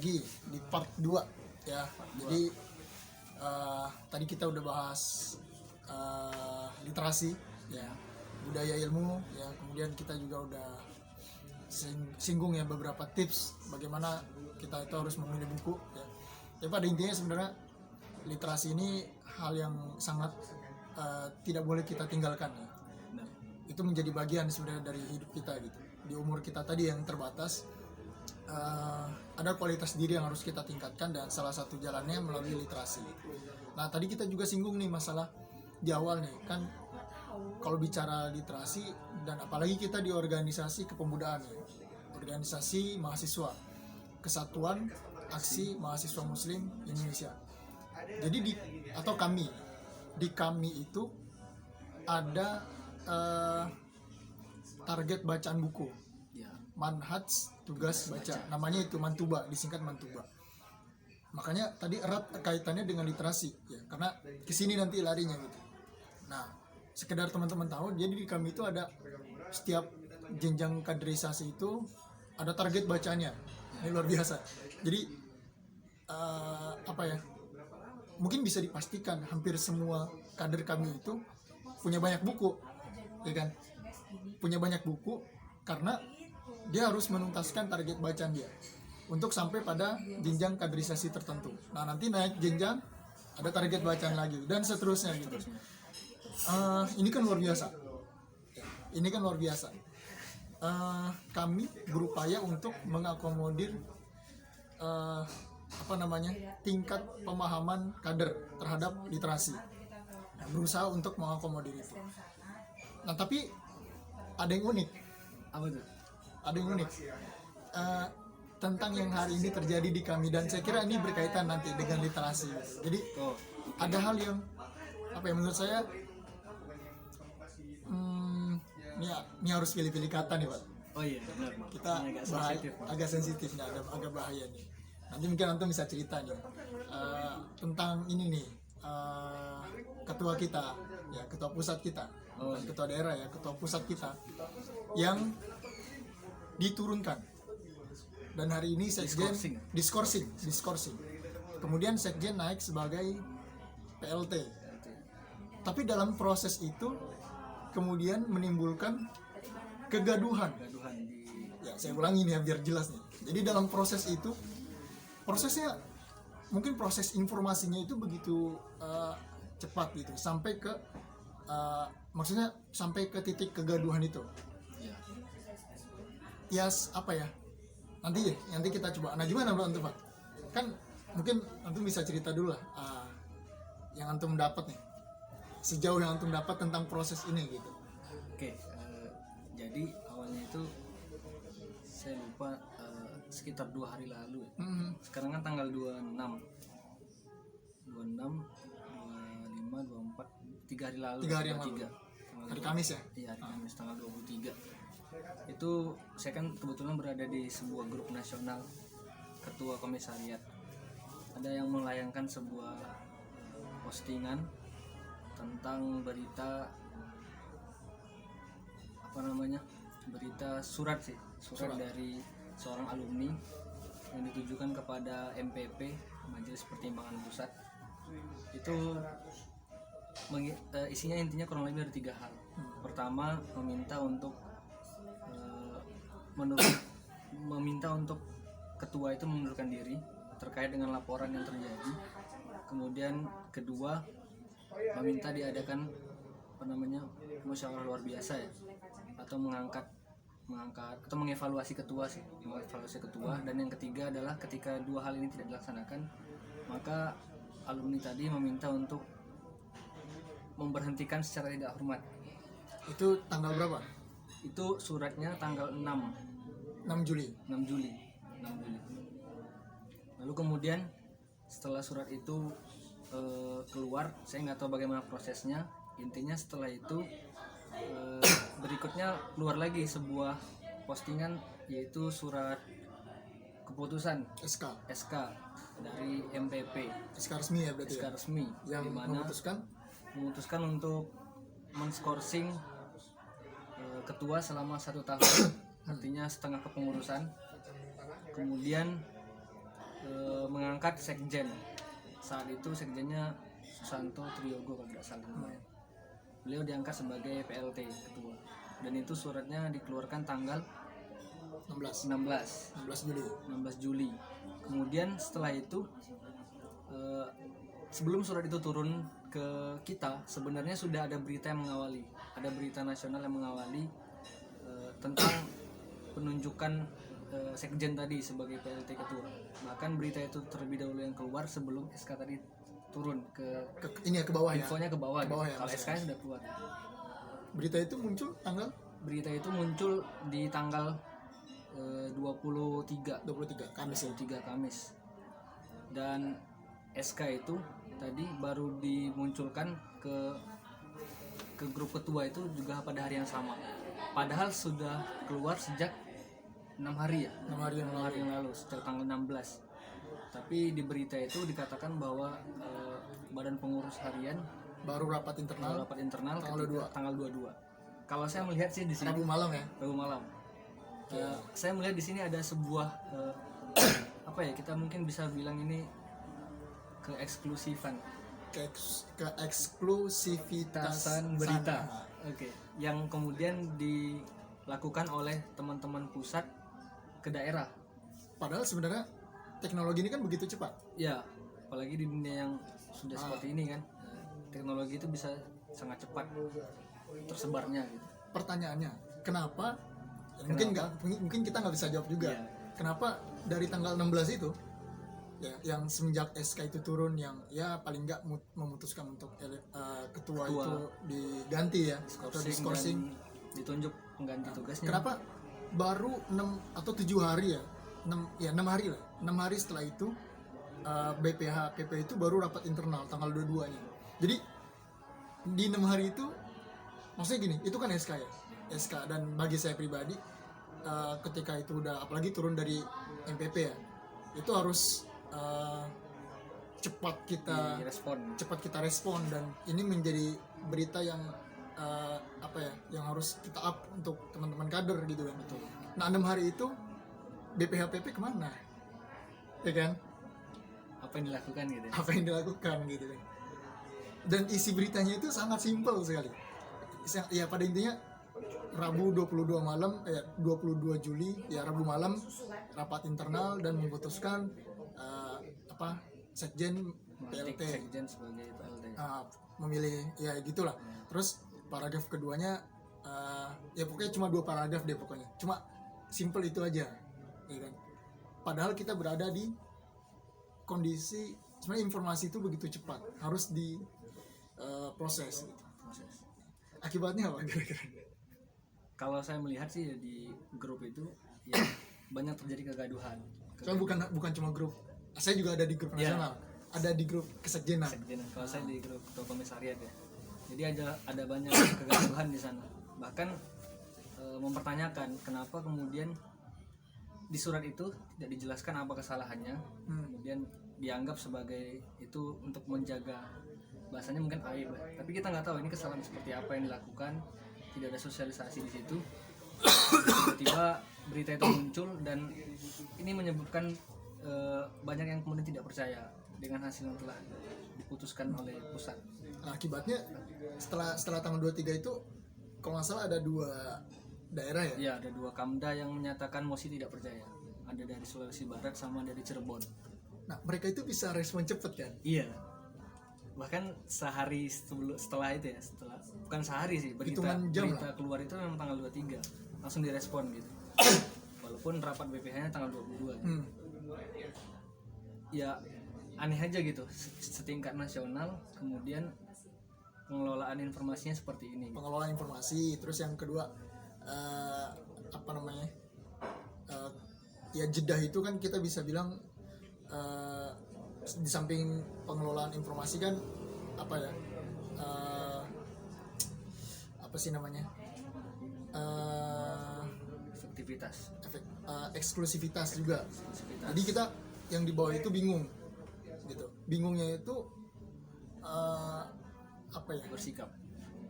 lagi di part 2 ya. Jadi tadi kita udah bahas literasi ya, budaya ilmu ya, kemudian kita juga udah singgung ya beberapa tips bagaimana kita itu harus memilih buku ya. Tapi pada intinya sebenarnya literasi ini hal yang sangat tidak boleh kita tinggalkan ya. Itu menjadi bagian sebenarnya dari hidup kita gitu. Di umur kita tadi yang terbatas, ada kualitas diri yang harus kita tingkatkan, dan salah satu jalannya melalui literasi. Nah tadi kita juga singgung nih masalah di awal nih kan, kalau bicara literasi dan apalagi kita di organisasi kepemudaan ya, organisasi mahasiswa Kesatuan Aksi Mahasiswa Muslim Indonesia. Jadi di kami itu ada target bacaan buku, manhaj tugas baca, namanya itu Mantuba, disingkat Mantuba. Makanya tadi erat kaitannya dengan literasi ya, karena kesini nanti larinya gitu. Nah, sekedar teman-teman tahu, jadi di kami itu ada setiap jenjang kaderisasi itu ada target bacanya. Ini luar biasa. Jadi mungkin bisa dipastikan hampir semua kader kami itu punya banyak buku, ya kan? Punya banyak buku karena dia harus menuntaskan target bacaan dia untuk sampai pada jenjang kaderisasi tertentu. Nah nanti naik jenjang ada target bacaan lagi dan seterusnya gitu. Ini kan luar biasa. Kami berupaya untuk mengakomodir tingkat pemahaman kader terhadap literasi. Nah, berusaha untuk mengakomodir itu. Nah tapi ada yang unik. Apa tuh? Ada yang unik tentang yang hari ini terjadi di kami, dan saya kira ini berkaitan nanti dengan literasi. Jadi ada hal yang menurut saya ini harus pilih-pilih kata nih Pak. Oh iya benar. Kita agak sensitif, agak bahaya nih. Nanti mungkin antum bisa cerita nih tentang ini nih, ketua kita ya, ketua pusat kita, ketua daerah ya, ketua pusat kita yang diturunkan, dan hari ini sekjen diskorsing. Kemudian sekjen naik sebagai PLT. Tapi dalam proses itu kemudian menimbulkan kegaduhan. Ya, saya ulangi nih ya biar jelas nih. Jadi dalam proses itu, prosesnya mungkin proses informasinya itu begitu cepat gitu, sampai ke sampai ke titik kegaduhan itu. Ya nanti kita coba. Nah gimana Bro antum Pak? Kan mungkin antum bisa cerita dulu lah yang antum dapat nih, sejauh yang antum dapat tentang proses ini gitu. Oke, jadi awalnya itu saya lupa, sekitar 2 hari lalu. Sekarang kan tanggal 26, 25, 24, 3 hari lalu. 3 hari yang lalu. Hari Kamis ya? Iya, hari Kamis tanggal 23. Itu saya kan kebetulan berada di sebuah grup nasional ketua komisariat. Ada yang melayangkan sebuah postingan tentang berita surat dari seorang alumni yang ditujukan kepada MPP, Majelis Pertimbangan Pusat. Itu isinya intinya kurang lebih ada 3 hal. Pertama, meminta untuk ketua itu mengundurkan diri terkait dengan laporan yang terjadi. Kemudian kedua, meminta diadakan musyawarah luar biasa ya, atau mengangkat atau mengevaluasi ketua. Dan yang ketiga adalah ketika 2 hal ini tidak dilaksanakan, maka alumni tadi meminta untuk memberhentikan secara tidak hormat. Itu tanggal berapa? Itu suratnya tanggal 6 Juli. Lalu kemudian setelah surat itu keluar, saya nggak tahu bagaimana prosesnya. Intinya setelah itu berikutnya keluar lagi sebuah postingan, yaitu surat keputusan SK dari MPP. SK resmi ya berarti. SK resmi yang memutuskan untuk menskorsing ketua selama 1 tahun, artinya setengah kepengurusan. Kemudian mengangkat sekjen. Saat itu sekjennya Susanto Triyogo kalau tidak salah namanya. Beliau diangkat sebagai PLT ketua, dan itu suratnya dikeluarkan tanggal 16 Juli. 16 Juli. Kemudian setelah itu sebelum surat itu turun ke kita, sebenarnya sudah ada berita yang mengawali, ada berita nasional yang mengawali tentang penunjukan sekjen tadi sebagai PLT ketua. Bahkan berita itu terlebih dahulu yang keluar sebelum SK tadi turun Ini ya ke bawah ya. infonya ke bawah. Ke bawah ya, Kalau maksudnya. SK sudah keluar. Berita itu muncul tanggal Berita itu muncul di tanggal 23 23 Kamis ya. 23 Kamis. Dan SK itu tadi baru dimunculkan ke grup ketua itu juga pada hari yang sama. Padahal sudah keluar sejak 6 hari ya. 6 hari yang 6 hari yang lalu sejak tanggal 16. Tapi di berita itu dikatakan bahwa Badan Pengurus Harian baru rapat internal rapat internal tanggal ketika tanggal 22. Kalau saya melihat sih di sini Rabu malam ya. Rabu malam. Saya melihat di sini ada sebuah apa ya, kita mungkin bisa bilang ini keeksklusifan, keeksklusivitasan berita. Oke, yang kemudian dilakukan oleh teman-teman pusat ke daerah. Padahal sebenarnya teknologi ini kan begitu cepat. Ya, apalagi di dunia yang sudah seperti ini kan, teknologi itu bisa sangat cepat tersebarnya gitu. Pertanyaannya, kenapa? Mungkin kita nggak bisa jawab juga. Iya. Kenapa dari tanggal 16 itu ya, yang semenjak SK itu turun, yang ya paling nggak memutuskan untuk ketua itu diganti ya, atau diskorsing. Ditunjuk pengganti tugasnya. Kenapa baru 6 atau 7 hari ya? 6 hari lah. 6 hari setelah itu BPH PP itu baru rapat internal tanggal 22-nya. Jadi di 6 hari itu, maksudnya gini, itu kan SK ya. SK, dan bagi saya pribadi ketika itu udah apalagi turun dari MPP ya, itu harus cepat kita respon, dan ini menjadi berita yang yang harus kita up untuk teman-teman kader gitu kan. Betul. Nah 6 hari itu BPHPP kemana, ya kan? Apa yang dilakukan gitu? Apa yang dilakukan gitu kan? Dan isi beritanya itu sangat simpel sekali. Ya pada intinya Rabu 22 malam 22 Juli ya, Rabu malam rapat internal dan memutuskan sekjen PLT, sekjen sebagai PLT. memilih ya gitulah. Terus paragraf keduanya ya pokoknya cuma 2 paragraf deh pokoknya, cuma simple itu aja ya kan. Padahal kita berada di kondisi sebenarnya informasi itu begitu cepat, harus di proses gitu. Akibatnya apa kira-kira? Kalau saya melihat sih ya, di grup itu ya banyak terjadi kegaduhan. Soalnya bukan cuma grup, saya juga ada di grup nasional, ada di grup kesekjenan. Kalau saya di grup ketua komisariat ya, jadi ada banyak kegaduhan di sana. Bahkan mempertanyakan kenapa kemudian di surat itu tidak dijelaskan apa kesalahannya, kemudian dianggap sebagai itu untuk menjaga, bahasanya mungkin aib lah. Tapi kita nggak tahu ini kesalahan seperti apa yang dilakukan, tidak ada sosialisasi di situ. Tiba-tiba berita itu muncul dan ini menyebabkan banyak yang kemudian tidak percaya dengan hasil yang telah diputuskan oleh pusat. Nah, akibatnya setelah tanggal 23 itu kalau nggak salah ada 2 daerah ya? Ya, ada 2 Kamda yang menyatakan mosi tidak percaya. Ada dari Sulawesi Barat sama dari Cirebon. Nah, mereka itu bisa respon cepet kan? Iya. Bahkan sehari setelah itu ya, bukan sehari sih, berita keluar itu memang tanggal 23 langsung direspon gitu. Walaupun rapat BPH-nya tanggal 22 ya. Ya aneh aja gitu, setingkat nasional kemudian pengelolaan informasinya seperti ini. Pengelolaan informasi, terus yang kedua ya jedah itu kan kita bisa bilang di samping pengelolaan informasi kan eksklusivitas juga. Jadi kita yang di bawah itu bingung gitu. Bingungnya itu bersikap.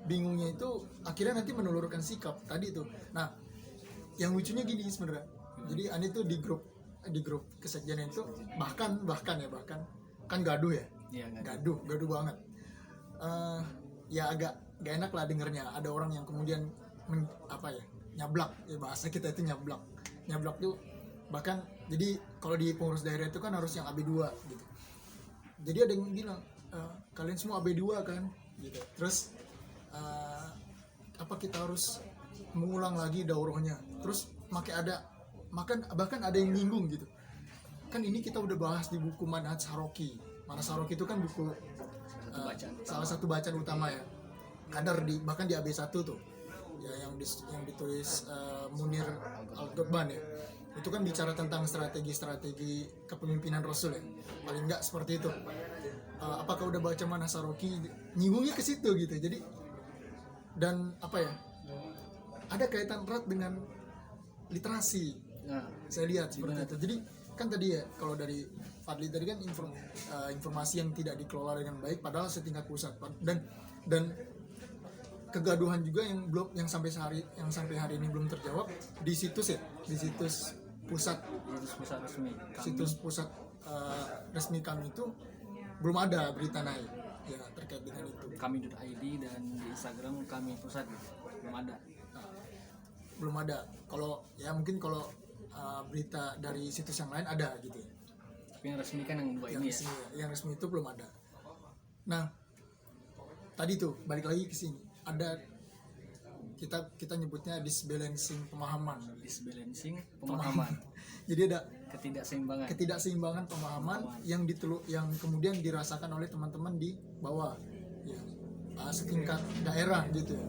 Bingungnya itu akhirnya nanti menelurkan sikap tadi itu. Nah, yang lucunya gini sebenarnya. Jadi Ani tuh di grup di grup kesekjenan itu bahkan kan gaduh ya, Iya, nggak ada. gaduh banget. Ya agak gak enak lah dengernya, ada orang yang kemudian nyablak ya, bahasa kita itu nyablak tuh. Bahkan jadi kalau di pengurus daerah itu kan harus yang AB2 gitu, jadi ada yang bilang kalian semua AB2 kan gitu, terus apa kita harus mengulang lagi daurahnya, terus bahkan ada yang nyinggung gitu kan, ini kita udah bahas di buku Manhaj Saroki. Manhaj Saroki itu kan buku salah satu bacaan utama ya, kadar bahkan di AB1 tuh ya, yang ditulis Munir Al-Ghotban ya, itu kan bicara tentang strategi kepemimpinan Rasul ya, paling enggak seperti itu. Apakah udah baca Manhaj Saroki, nyinggungnya ke situ gitu. Jadi dan ada kaitan erat dengan literasi. Nah, Saya lihat seperti itu. Jadi kan tadi ya, kalau dari Fadli tadi kan informasi yang tidak dikelola dengan baik padahal setingkat pusat, dan kegaduhan juga yang sampai hari ini belum terjawab di situs pusat resmi kami. Situs pusat resmi kami itu belum ada berita naik ya terkait dengan itu. Kami.id dan di Instagram kami pusat gitu. Belum ada. Kalau berita dari situs yang lain ada gitu ya. Tapi yang resmi kan yang dua ini ya. Yang resmi itu belum ada. Nah, tadi tuh balik lagi ke sini. Ada kita nyebutnya disbalancing pemahaman. Jadi ada ketidakseimbangan pemahaman yang kemudian dirasakan oleh teman-teman di bawah ya. Setingkat daerah gitu ya.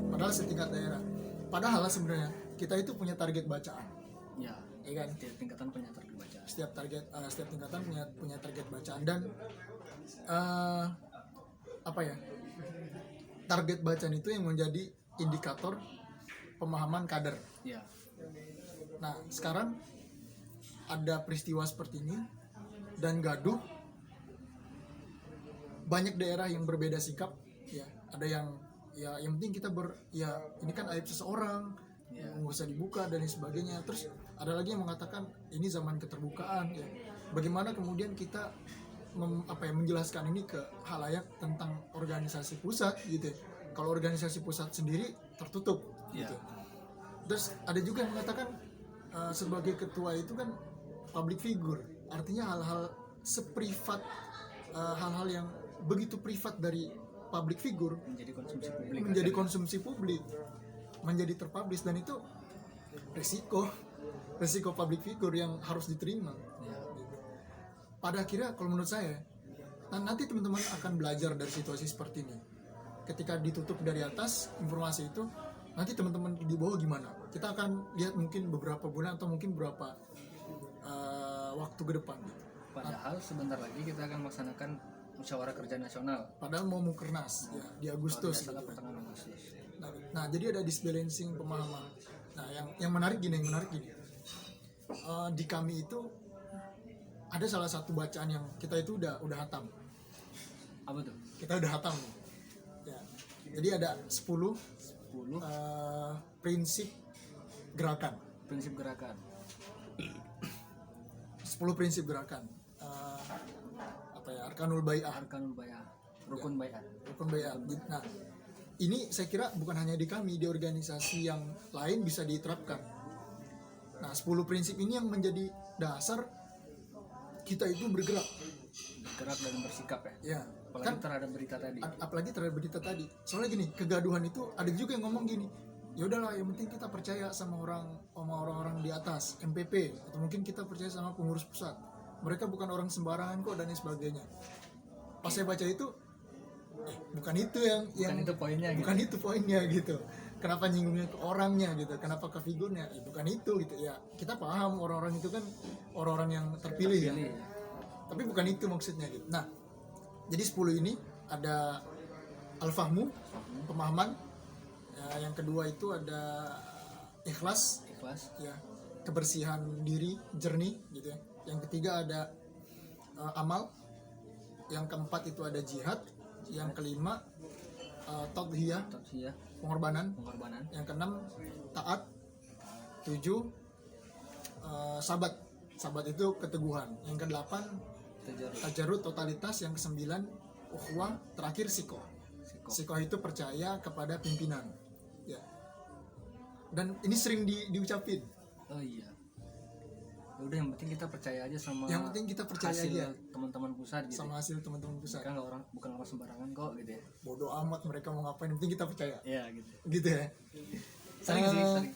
Padahal sebenarnya kita itu punya target bacaan. Ya kan? Setiap tingkatan punya target bacaan. Setiap tingkatan punya target bacaan, dan target bacaan itu yang menjadi indikator pemahaman kader. Ya. Nah, sekarang ada peristiwa seperti ini dan gaduh, banyak daerah yang berbeda sikap ya. Ada yang penting kita ini kan aib seseorang, nggak usah dibuka dan lain sebagainya. Terus ada lagi yang mengatakan ini zaman keterbukaan ya. Bagaimana kemudian kita menjelaskan ini ke halayak tentang organisasi pusat gitu ya. Kalau organisasi pusat sendiri tertutup gitu. Terus ada juga yang mengatakan sebagai ketua itu kan public figure, artinya hal-hal seprivat, hal-hal yang begitu privat dari public figure menjadi konsumsi publik, menjadi terpublish, dan itu resiko public figure yang harus diterima. Pada akhirnya kalau menurut saya nanti teman-teman akan belajar dari situasi seperti ini. Ketika ditutup dari atas informasi itu, nanti teman-teman di bawah gimana? Kita akan lihat mungkin beberapa bulan atau mungkin beberapa waktu ke depan gitu. Padahal sebentar lagi kita akan melaksanakan musyawarah kerja nasional. Padahal mau mukernas ya di Agustus gitu. Nah, jadi ada disbalancing pemahaman. Nah, yang menarik gini. Di kami itu ada salah satu bacaan yang kita itu udah hatam. Apa tuh? Kita udah hatam. Ya. Jadi ada 10 prinsip gerakan. 10 prinsip gerakan. Arkanul Bai'ah. Rukun Bai'ah. Nah, ini saya kira bukan hanya di kami, di organisasi yang lain bisa diterapkan. Nah, 10 prinsip ini yang menjadi dasar kita itu bergerak dan bersikap ya. Ya, apalagi terhadap berita tadi. Soalnya gini, kegaduhan itu ada juga yang ngomong gini, ya udahlah, yang penting kita percaya sama orang-orang di atas MPP, atau mungkin kita percaya sama pengurus pusat. Mereka bukan orang sembarangan kok dan lain sebagainya. Pas saya baca itu, bukan itu poinnya gitu. Kenapa nyinggungnya ke orangnya gitu? Kenapa ke figurnya? Bukan itu gitu ya. Kita paham orang-orang itu kan orang-orang yang terpilih ya. Tapi bukan itu maksudnya gitu. Nah, jadi 10 ini ada al-fahmu, pemahaman. Ya, yang kedua itu ada ikhlas. Ya, kebersihan diri, jernih gitu ya. Yang ketiga ada amal. Yang keempat itu ada jihad. Yang kelima tadhiyah, pengorbanan. Yang keenam taat. 7 sabat. Sabat itu keteguhan. Yang ke-8 Tajarud. tajarud, totalitas. Yang ke-9 ukhuwah. Terakhir sikoh. Sikoh itu percaya kepada pimpinan. Ya. Dan ini sering diucapin. Oh iya. Ya udah, yang penting kita percaya aja sama Yang penting kita percaya hasil aja teman-teman pusat gitu. sama hasil teman-teman pusat. Mereka nggak bukan orang sembarangan kok gitu ya. Bodoh amat mereka mau ngapain, yang penting kita percaya. Iya gitu. Gitu ya. Sering sih, Eh, sering.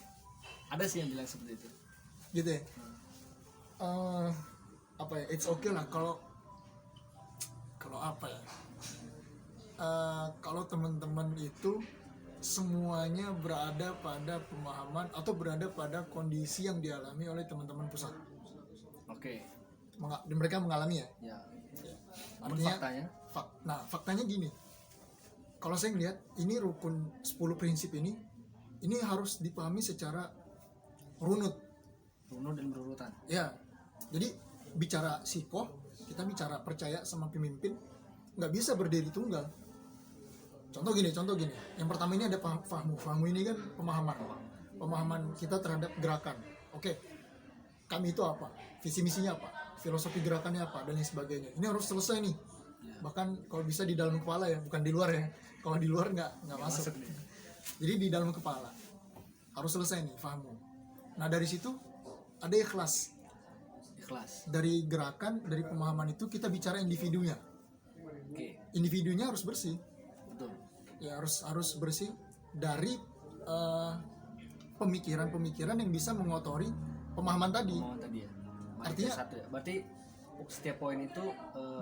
Ada sih yang bilang seperti itu. Gitu ya. Apa ya? It's okay lah kalau apa ya? Kalau teman-teman itu semuanya berada pada pemahaman atau berada pada kondisi yang dialami oleh teman-teman pusat. Oke. Mereka mengalami ya. Ya. Ya. Namun Artinya, faktanya, faktanya gini. Kalau saya ngelihat ini rukun 10 prinsip ini harus dipahami secara runut. runut dan berurutan. Ya. Jadi bicara sikoh, kita bicara percaya sama pemimpin, nggak bisa berdiri tunggal. Contoh gini. Yang pertama ini ada fahmu ini kan pemahaman kita terhadap gerakan. Oke, kami itu apa, visi misinya apa, filosofi gerakannya apa, dan lain sebagainya. Ini harus selesai nih. Bahkan kalau bisa di dalam kepala ya, bukan di luar ya. Kalau di luar nggak masuk. Jadi di dalam kepala harus selesai nih fahmu. Nah dari situ ada ikhlas. Dari gerakan, dari pemahaman itu kita bicara individunya. Oke. Individunya harus bersih. Betul. Ya harus bersih dari pemikiran-pemikiran yang bisa mengotori pemahaman tadi. Pemahaman tadi ya. Artinya satu ya. Berarti setiap poin itu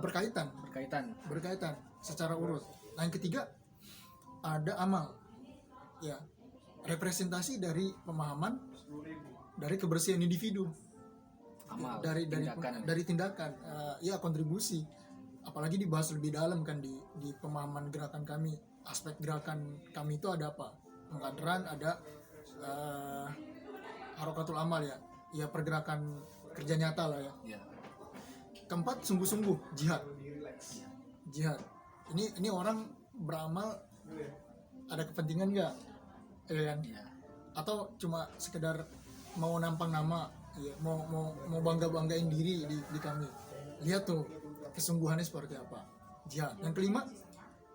berkaitan secara urut. Nah yang ketiga ada amal, ya, representasi dari pemahaman, dari kebersihan individu, amal, dari tindakan, ya kontribusi. Apalagi dibahas lebih dalam kan di pemahaman gerakan kami. Aspek gerakan kami itu ada apa? Pengkaderan, ada harokatul amal ya pergerakan kerja nyata lah ya. Keempat, sungguh-sungguh jihad. Ini orang beramal ada kepentingan nggak, ya kan? Atau cuma sekedar mau nampang nama, ya, mau banggain diri di kami. Lihat tuh kesungguhannya seperti apa. Jihad. Yang kelima,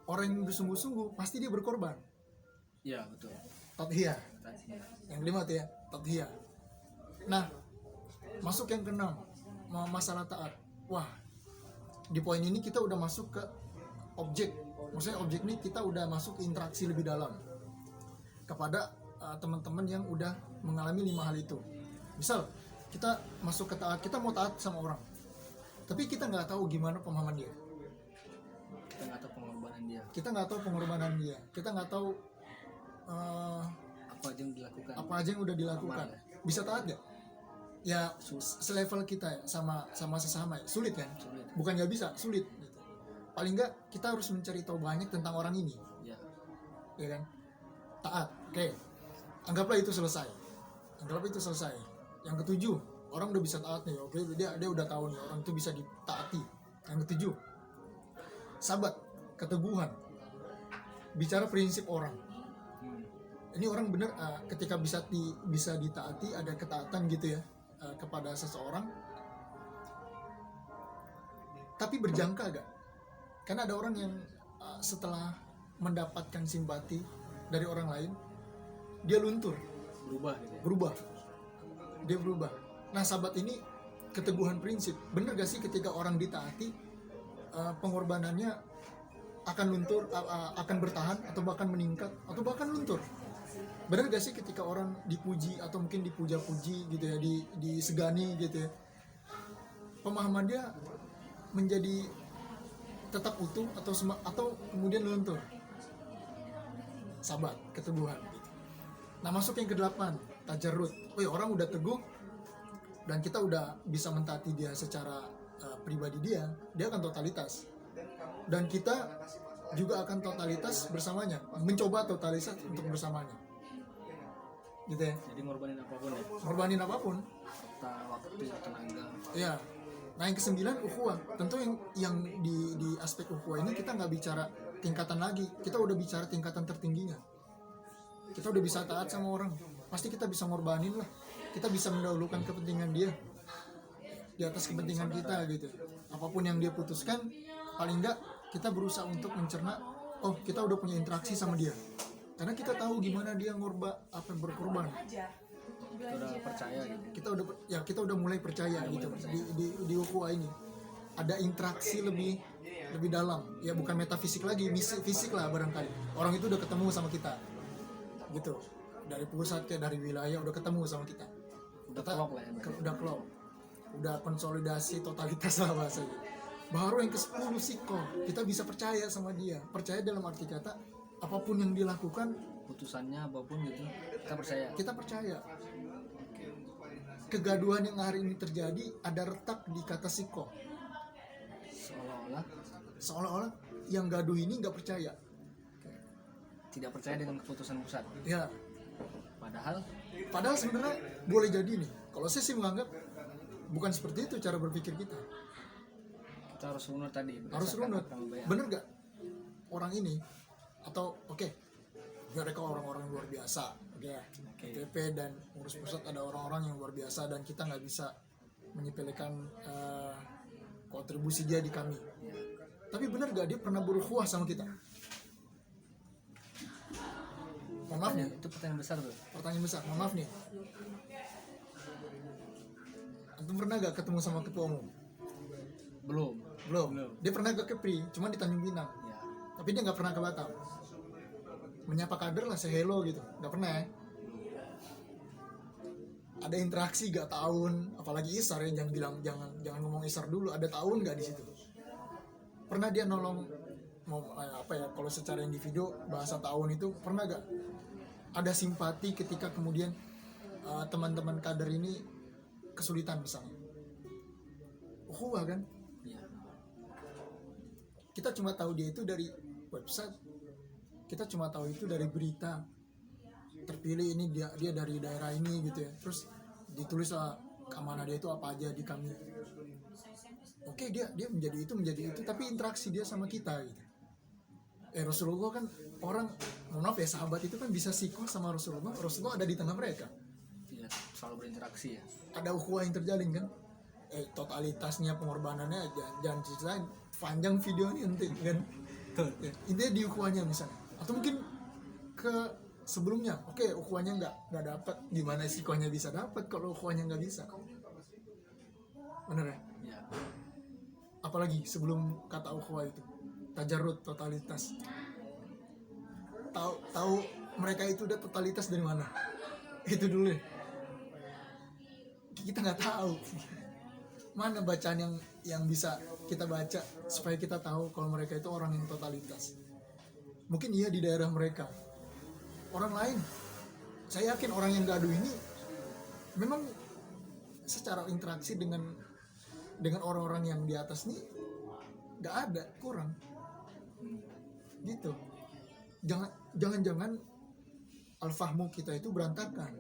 orang yang bersungguh-sungguh pasti dia berkorban. Iya betul. Tadhiyah. Yang kelima tuh ya, tadhiyah. Nah, masuk yang keenam, masalah taat. Wah, di poin ini kita udah masuk ke objek. Maksudnya objek ini kita udah masuk ke interaksi lebih dalam kepada teman-teman yang udah mengalami 5 hal itu. Misal kita masuk ke taat, kita mau taat sama orang, tapi kita nggak tahu gimana pemahaman dia. Kita nggak tahu pengorbanan dia. Kita nggak tahu apa aja yang udah dilakukan. Bisa taat nggak? Ya selevel kita ya, sama sesama ya. Sulit kan? Bukan nggak bisa, sulit gitu. Paling nggak kita harus mencari tahu banyak tentang orang ini. Ya kan? Taat. Oke. Anggaplah itu selesai. Yang ketujuh, orang udah bisa taat nih. Oke, dia udah tahu nih orang itu bisa ditaati. Yang ketujuh, sabat, keteguhan. Bicara prinsip orang. Ini orang bener ketika bisa ditaati, ada ketaatan gitu ya kepada seseorang. Tapi berjangka gak? Karena ada orang yang setelah mendapatkan simpati dari orang lain, dia luntur, berubah. Nah sahabat, ini keteguhan prinsip. Bener gak sih ketika orang ditaati, pengorbanannya akan luntur, akan bertahan, atau bahkan meningkat, atau bahkan luntur? Bener gak sih ketika orang dipuji atau mungkin dipuja-puji gitu ya, disegani gitu ya, pemahaman dia menjadi tetap utuh atau kemudian luntur? Sabat, keteguhan gitu. Nah masuk yang ke-8, tajarud. Orang udah teguh dan kita udah bisa mentaati dia secara pribadi, dia akan totalitas, dan kita juga akan totalitas bersamanya, mencoba totalitas untuk bersamanya gitu ya. Jadi ngorbanin apapun, waktu, tenaga. Ya. Nah yang ke-9, ukhuwah. Tentu yang di aspek ukhuwah ini kita nggak bicara tingkatan lagi, kita udah bicara tingkatan tertingginya. Kita udah bisa taat sama orang, pasti kita bisa ngorbanin lah, kita bisa mendahulukan kepentingan dia. di atas kepentingan kita gitu. Apapun yang dia putuskan, paling enggak kita berusaha untuk mencerna, oh kita udah punya interaksi sama dia, karena kita tahu gimana dia berkorban. Kita udah percaya gitu. Kita udah mulai percaya gitu. Di ukhuwah ini ada interaksi lebih dalam, ya bukan metafisik lagi, fisik lah barangkali. Orang itu udah ketemu sama kita gitu, dari pusat ke dari wilayah udah ketemu sama kita, Udah klop lah ya. udah klop, udah konsolidasi totalitas lah bahasanya. Baru yang ke-10 siko, kita bisa percaya sama dia. Percaya dalam arti kata, apapun yang dilakukan, Putusannya apapun gitu, kita percaya. kita percaya. Kegaduhan yang hari ini terjadi ada retak di kata siko. Seolah-olah yang gaduh ini nggak percaya. tidak percaya dengan keputusan pusat. Ya, Padahal sebenarnya boleh jadi nih. Kalau saya sih menganggap bukan seperti itu cara berpikir kita. kita harus runut tadi. Harus berdasarkan runut. apa yang bayar. Bener gak orang ini? Atau oke, mereka orang-orang luar biasa, KTP dan urus pusat ada orang-orang yang luar biasa, dan kita nggak bisa menyepelekan kontribusi dia di kami. Tapi bener gak dia pernah berukhuwah sama kita? Mohon maaf nih, Itu pertanyaan besar tuh. pertanyaan besar. Mohon maaf nih, antum pernah gak ketemu sama ketua umum? Belum. Belum. Dia pernah ke Kepri, cuma di Tanjung Pinang. Ya. Tapi dia nggak pernah ke Batam. Menyapa kader lah, say hello gitu, nggak pernah ya. Ada interaksi gak tahun, apalagi Isar ya, jangan ngomong Isar dulu, ada tahun nggak di situ. Pernah dia nolong, mau apa ya, kalau secara individu bahasa tahun itu pernah gak ada simpati ketika kemudian teman-teman kader ini kesulitan misalnya. Ukhuwah kan? Ya. Kita cuma tahu dia itu dari website, kita cuma tahu itu dari berita, terpilih ini dia dari daerah ini gitu ya, terus ditulis lah keamanan dia itu apa aja di kami. Oke, dia menjadi itu, tapi interaksi dia sama kita gitu. Rasulullah kan orang, mohon maaf ya, sahabat itu kan bisa sikoh sama Rasulullah ada di tengah mereka, Tidak selalu berinteraksi ya. ada ukhuwah yang terjalin kan. Totalitasnya, pengorbanannya jangan ceritain panjang video ini nanti kan. Ya, intinya di ukhuwahnya misalnya, atau mungkin ke sebelumnya, oke, ukhuwahnya nggak dapat, gimana sikohnya bisa dapat kalau ukhuwahnya nggak bisa? Bener ya? Ya. Apalagi sebelum kata ukhuwah itu, tajarrud, totalitas. Tahu mereka itu udah totalitas dari mana? Itu dulu ya. Kita nggak tahu. Mana bacaan yang bisa kita baca supaya kita tahu kalau mereka itu orang yang totalitas. Mungkin iya di daerah mereka. Orang lain, saya yakin orang yang gaduh ini memang secara interaksi dengan orang-orang yang di atas nih nggak ada, kurang gitu. Jangan al-fahmu kita itu berantakan.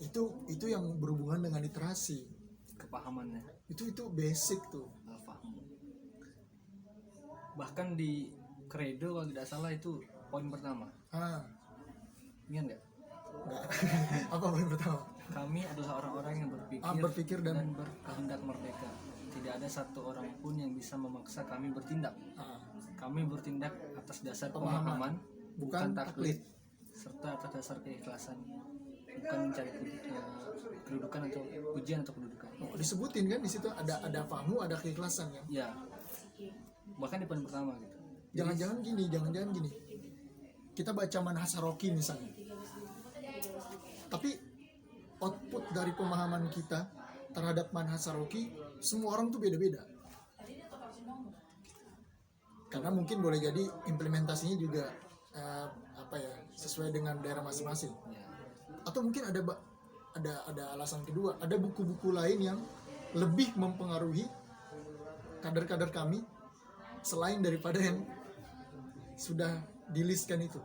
Itu yang berhubungan dengan literasi, Kepahamannya. itu basic tuh. Al-fahmu. Bahkan di kredo kalau tidak salah itu poin pertama. Ingat nggak? Enggak. Apa poin pertama? Kami adalah orang-orang yang Berpikir dan berkehendak merdeka. Tidak ada satu orang pun yang bisa memaksa kami bertindak. Kami bertindak atas dasar pemahaman, bukan taklid, serta atas dasar keikhlasan, bukan mencari kedudukan atau pujian atau kedudukan. Disebutin kan di situ ada fahmu, ada keikhlasan kan. Ya, bahkan di poin pertama gitu. Jangan-jangan gini. Kita baca Manhaj Saroki misalnya, tapi output dari pemahaman kita terhadap Manhaj Saroki, semua orang tuh beda-beda. Karena mungkin boleh jadi implementasinya juga sesuai dengan daerah masing-masing. Ya. Atau mungkin ada alasan kedua, ada buku-buku lain yang lebih mempengaruhi kader-kader kami selain daripada yang sudah dilistkan itu.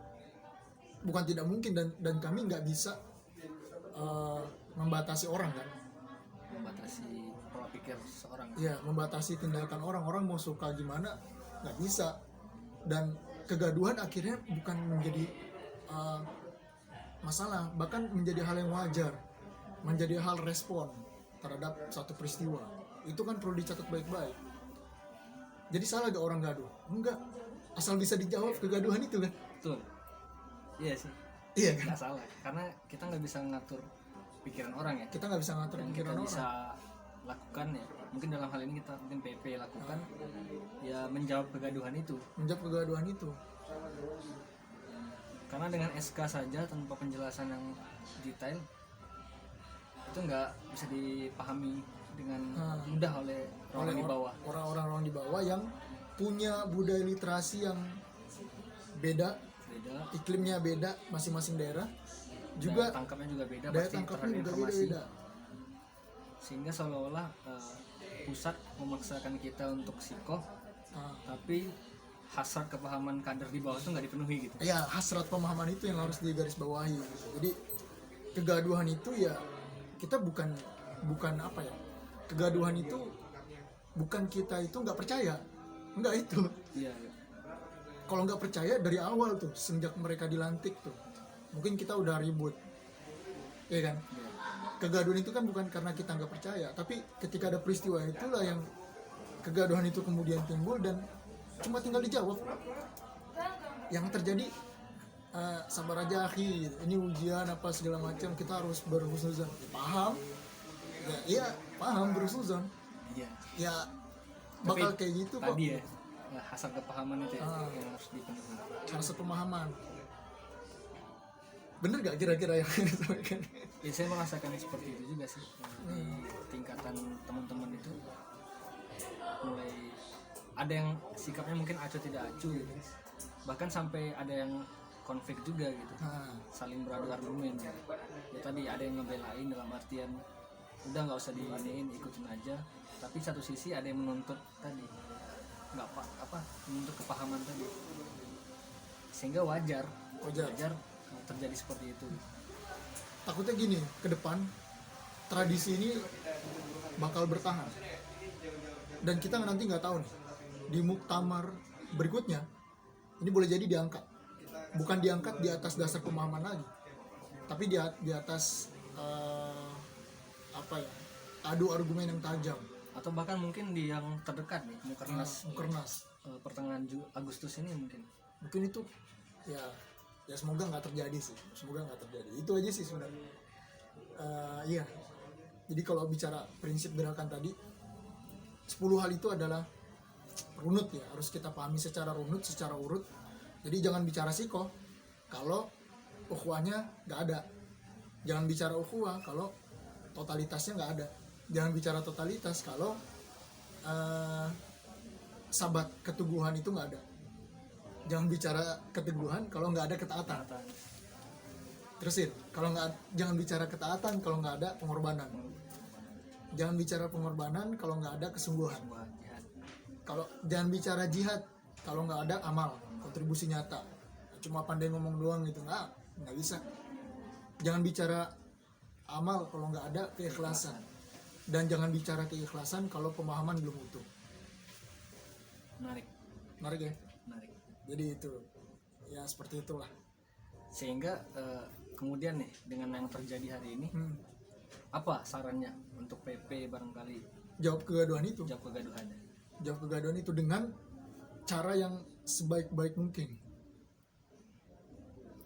Bukan tidak mungkin, dan kami nggak bisa membatasi orang kan. Membatasi pola pikir seorang. Ya, membatasi tindakan orang mau suka gimana, nggak bisa. Dan kegaduhan akhirnya bukan menjadi masalah, bahkan menjadi hal yang wajar, menjadi hal respon terhadap satu peristiwa. Itu kan perlu dicatat baik-baik. Jadi salah gak orang gaduh? Enggak, asal bisa dijawab kegaduhan itu kan. Betul. Iya sih. Iya kan, Nggak salah. Karena kita nggak bisa ngatur pikiran orang ya. kita nggak bisa ngatur Yang pikiran kita orang. bisa lakukan ya. Mungkin dalam hal ini kita mungkin PP lakukan ya menjawab kegaduhan itu. Menjawab kegaduhan itu. Karena dengan SK saja tanpa penjelasan yang detail itu nggak bisa dipahami dengan mudah oleh orang di bawah. Orang-orang di bawah yang punya budaya literasi yang beda, Beda. iklimnya beda, masing-masing daerah Juga juga tangkapnya juga beda daya pasti tangkapnya terhadap juga informasi. beda-beda. Sehingga seolah-olah pusat memaksakan kita untuk psikoh, Nah, tapi hasrat kepahaman kader di bawah itu nggak dipenuhi gitu. ya hasrat pemahaman itu yang harus digarisbawahi. Jadi kegaduhan itu ya kita bukan apa ya, kegaduhan itu bukan kita itu nggak percaya, nggak itu. Iya. Kalau nggak percaya dari awal tuh, sejak mereka dilantik tuh, mungkin kita udah ribut, ya kan? Iya. Kegaduhan itu kan bukan karena kita nggak percaya, tapi ketika ada peristiwa itulah yang kegaduhan itu kemudian timbul dan cuma tinggal dijawab. Yang terjadi sabar aja akhi, ini ujian apa segala macam, kita harus berhusnuzon. Paham? Ya, iya paham berhusnuzon. Iya. Ya bakal Tapi kayak gitu kok. Tadi ya, hasrat kepahaman itu ya, yang harus dipenuhi. Rasa pemahaman. Bener gak kira-kira yang disampaikan? Ya saya merasakan seperti itu juga sih di tingkatan teman-teman itu mulai ada yang sikapnya mungkin acuh tidak acuh gitu. Bahkan sampai ada yang konflik juga gitu, Nah, saling beradu argumen gitu. Ya tadi ada yang ngebelain dalam artian udah nggak usah diiniin, ikutin aja. Tapi satu sisi ada yang menuntut tadi nggak menuntut kepahaman tadi, sehingga wajar terjadi seperti itu. takutnya gini, ke depan tradisi ini bakal bertahan. Dan kita nanti nggak tahu nih, di muktamar berikutnya ini boleh jadi diangkat. Bukan diangkat di atas dasar pemahaman lagi, tapi di atas apa ya, adu argumen yang tajam, Atau bahkan mungkin di yang terdekat nih, Mukernas mukernas. pertengahan Agustus ini mungkin. Mungkin itu ya semoga nggak terjadi sih, semoga nggak terjadi. Itu aja sih sebenarnya. Iya, jadi kalau bicara prinsip gerakan tadi, 10 hal itu adalah runut ya, harus kita pahami secara runut, secara urut. Jadi jangan bicara siko kalau ukhuwahnya nggak ada, jangan bicara ukhuwah kalau totalitasnya nggak ada, jangan bicara totalitas kalau sabat keteguhan itu nggak ada, jangan bicara keteguhan kalau nggak ada ketaatan. Terusin, kalau nggak, jangan bicara ketaatan kalau nggak ada pengorbanan, jangan bicara pengorbanan kalau nggak ada kesungguhan. Sebuah jihad. Kalau jangan bicara jihad kalau nggak ada amal, kontribusi nyata. Cuma pandai ngomong doang gitu, nggak bisa. Jangan bicara amal kalau nggak ada keikhlasan, dan jangan bicara keikhlasan kalau pemahaman belum utuh. Menarik. Menarik ya. Menarik. Jadi itu ya seperti itulah. Sehingga kemudian nih dengan yang terjadi hari ini, apa sarannya untuk PP barangkali Jawab kegaduhan itu, jawab kegaduhannya? jawab kegaduhan itu dengan cara yang sebaik-baik mungkin.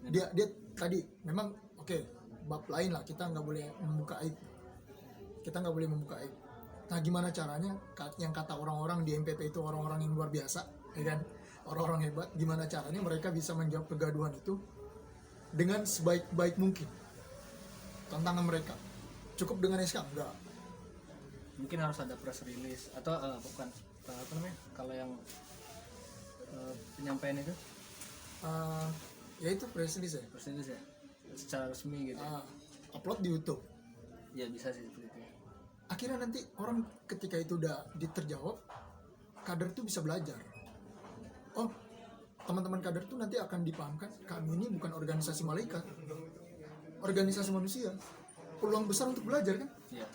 Dia tadi memang oke, bab lain lah, kita nggak boleh membuka aib, kita nggak boleh membuka aib. Nah gimana caranya? Yang kata orang-orang di MPP itu orang-orang yang luar biasa, ya kan, orang-orang hebat. Gimana caranya mereka bisa menjawab kegaduhan itu dengan sebaik-baik mungkin? Tantangan mereka cukup dengan SK? Enggak. Mungkin harus ada press release atau bukan apa namanya, kalau yang penyampaian itu Ya itu press release ya, press release ya secara resmi gitu. upload di YouTube. Ya bisa sih seperti itu. Akhirnya nanti orang ketika itu udah terjawab, kader tuh bisa belajar. Oh, teman-teman kader tuh nanti akan dipahamkan, kami ini bukan organisasi malaikat, organisasi manusia. Peluang besar untuk belajar kan? Iya.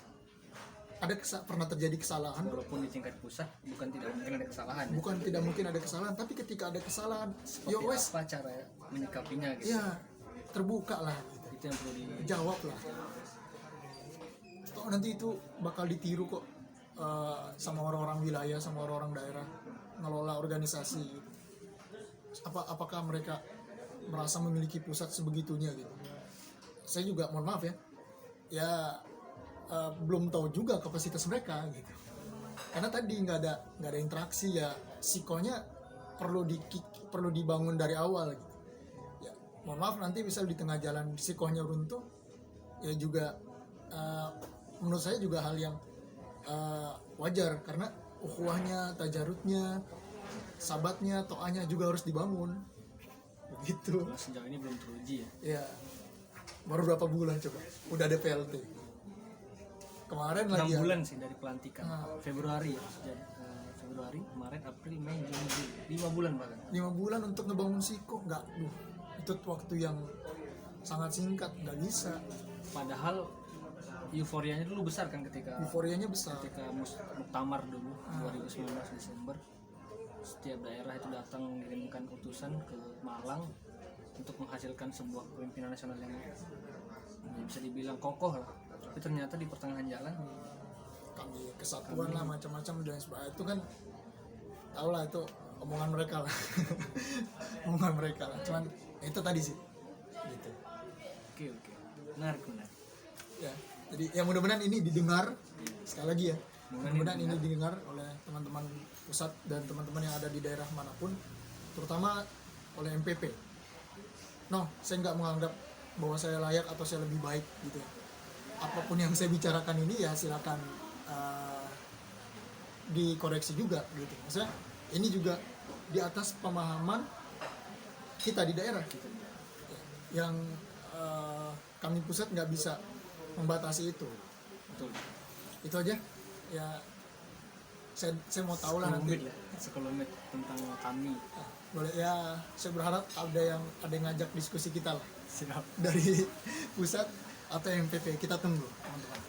Ada pernah terjadi kesalahan, Walaupun di tingkat pusat bukan tidak mungkin ada kesalahan. Ya. bukan tidak mungkin ada kesalahan, tapi ketika ada kesalahan, Seperti ya wes, apa cara menyikapinya gitu. ya terbuka lah, gitu. Itu yang perlu Jawab lah. Toh nanti itu bakal ditiru kok sama orang-orang wilayah, sama orang-orang daerah ngelola organisasi. Apakah mereka merasa memiliki pusat sebegitunya gitu? Saya juga mohon maaf ya belum tahu juga kapasitas mereka gitu. Karena tadi nggak ada interaksi ya, psikonya perlu dibangun dari awal gitu. Ya, mohon maaf nanti misal di tengah jalan psikonya runtuh, ya juga menurut saya juga hal yang wajar, karena ukhuwahnya, tajarutnya, sabatnya, toanya juga harus dibangun begitu. Kalau sejauh ini belum teruji ya. Ya baru berapa bulan coba udah ada PLT kemarin 6 lagi bulan sih dari pelantikan. Nah. Februari ya. Jadi, Februari, Maret, April, Mei, Juni, Juli. 5 bulan bahkan. 5 bulan untuk ngebangun psiko, nggak itu waktu yang sangat singkat, nggak bisa. Padahal euforianya dulu besar kan ketika Euforianya besar. muktamar dulu 2019 Desember. Setiap daerah itu datang mengirimkan utusan ke Malang untuk menghasilkan sebuah kepemimpinan nasional yang bisa dibilang kokoh lah. Tapi ternyata di pertengahan jalan Kami kesatuan lah macam-macam dan sebagainya, itu kan tau lah, itu omongan mereka lah. Omongan mereka lah, cuman itu tadi sih gitu oke menarik ya. Jadi ya mudah-mudahan ini didengar sekali lagi ya, mudah-mudahan ini didengar oleh teman-teman pusat dan teman-teman yang ada di daerah manapun, terutama oleh MPP. Saya nggak menganggap bahwa saya layak atau saya lebih baik gitu ya. Apapun yang saya bicarakan ini ya silakan dikoreksi juga gitu. Maksudnya ini juga di atas pemahaman kita di daerah gitu, yang kami pusat nggak bisa membatasi itu. betul. Itu aja ya, saya mau tahu lah nanti. Sekelumit tentang kami. Boleh ya, saya berharap ada yang ngajak diskusi kita lah Siap. dari pusat atau MPP, kita tunggu teman-teman.